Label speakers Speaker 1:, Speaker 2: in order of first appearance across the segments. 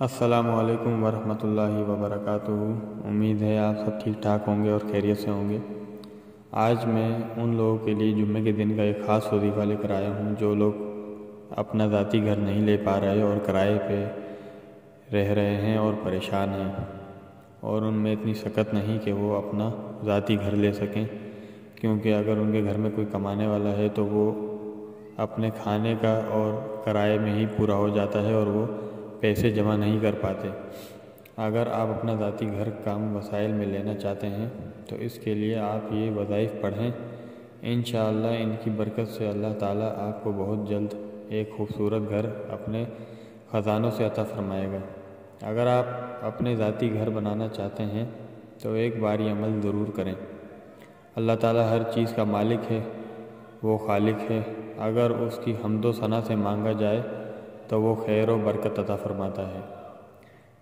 Speaker 1: السلام علیکم ورحمۃ اللہ وبرکاتہ۔ امید ہے آپ سب ٹھیک ٹھاک ہوں گے اور خیریت سے ہوں گے۔ آج میں ان لوگوں کے لیے جمعے کے دن کا ایک خاص وظیفہ لے کر آیا ہوں جو لوگ اپنا ذاتی گھر نہیں لے پا رہے اور کرائے پہ رہ رہے ہیں اور پریشان ہیں، اور ان میں اتنی سکت نہیں کہ وہ اپنا ذاتی گھر لے سکیں، کیونکہ اگر ان کے گھر میں کوئی کمانے والا ہے تو وہ اپنے کھانے کا اور کرائے میں ہی پورا ہو جاتا ہے اور وہ پیسے جمع نہیں کر پاتے۔ اگر آپ اپنا ذاتی گھر کم وسائل میں لینا چاہتے ہیں تو اس کے لیے آپ یہ وظائف پڑھیں۔ انشاءاللہ ان کی برکت سے اللہ تعالیٰ آپ کو بہت جلد ایک خوبصورت گھر اپنے خزانوں سے عطا فرمائے گا۔ اگر آپ اپنے ذاتی گھر بنانا چاہتے ہیں تو ایک بار یہ عمل ضرور کریں۔ اللہ تعالیٰ ہر چیز کا مالک ہے، وہ خالق ہے۔ اگر اس کی حمد و ثنا سے مانگا جائے تو وہ خیر و برکت عطا فرماتا ہے۔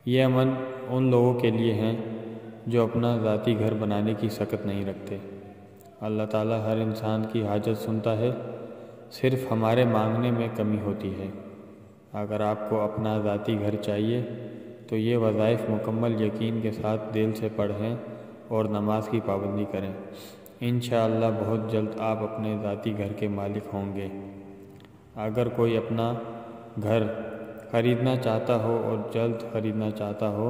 Speaker 1: یہ عمل ان لوگوں کے لیے ہیں جو اپنا ذاتی گھر بنانے کی سکت نہیں رکھتے۔ اللہ تعالیٰ ہر انسان کی حاجت سنتا ہے، صرف ہمارے مانگنے میں کمی ہوتی ہے۔ اگر آپ کو اپنا ذاتی گھر چاہیے تو یہ وظائف مکمل یقین کے ساتھ دل سے پڑھیں اور نماز کی پابندی کریں۔ انشاءاللہ بہت جلد آپ اپنے ذاتی گھر کے مالک ہوں گے۔ اگر کوئی اپنا گھر خریدنا چاہتا ہو اور جلد خریدنا چاہتا ہو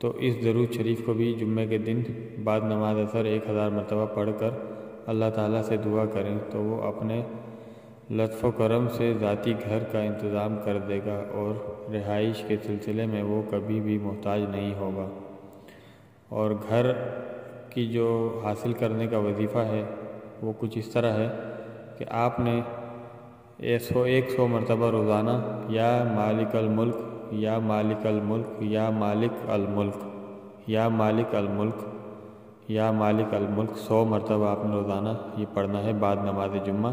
Speaker 1: تو اس درود شریف کو بھی جمعے کے دن بعد نماز اثر 1000 مرتبہ پڑھ کر اللہ تعالیٰ سے دعا کریں تو وہ اپنے لطف و کرم سے ذاتی گھر کا انتظام کر دے گا اور رہائش کے سلسلے میں وہ کبھی بھی محتاج نہیں ہوگا۔ اور گھر کی جو حاصل کرنے کا وظیفہ ہے وہ کچھ اس طرح ہے کہ آپ نے 100 مرتبہ روزانہ یا مالک الملک یا مالک الملک یا مالک الملک یا مالک الملک یا مالک الملک 100 مرتبہ آپ نے روزانہ یہ پڑھنا ہے بعد نماز جمعہ،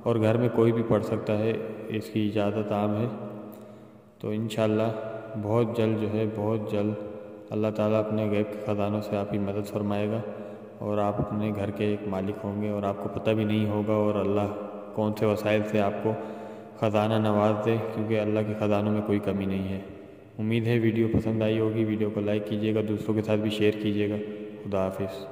Speaker 1: اور گھر میں کوئی بھی پڑھ سکتا ہے، اس کی اجازت عام ہے۔ تو انشاءاللہ بہت جلد اللہ تعالیٰ اپنے غیب کے خزانوں سے آپ کی مدد فرمائے گا اور آپ اپنے گھر کے ایک مالک ہوں گے اور آپ کو پتہ بھی نہیں ہوگا، اور اللہ کون سے وسائل سے آپ کو خزانہ نواز دے، کیونکہ اللہ کے خزانوں میں کوئی کمی نہیں ہے۔ امید ہے ویڈیو پسند آئی ہوگی۔ ویڈیو کو لائک کیجیے گا، دوسروں کے ساتھ بھی شیئر کیجیے گا۔ خدا حافظ۔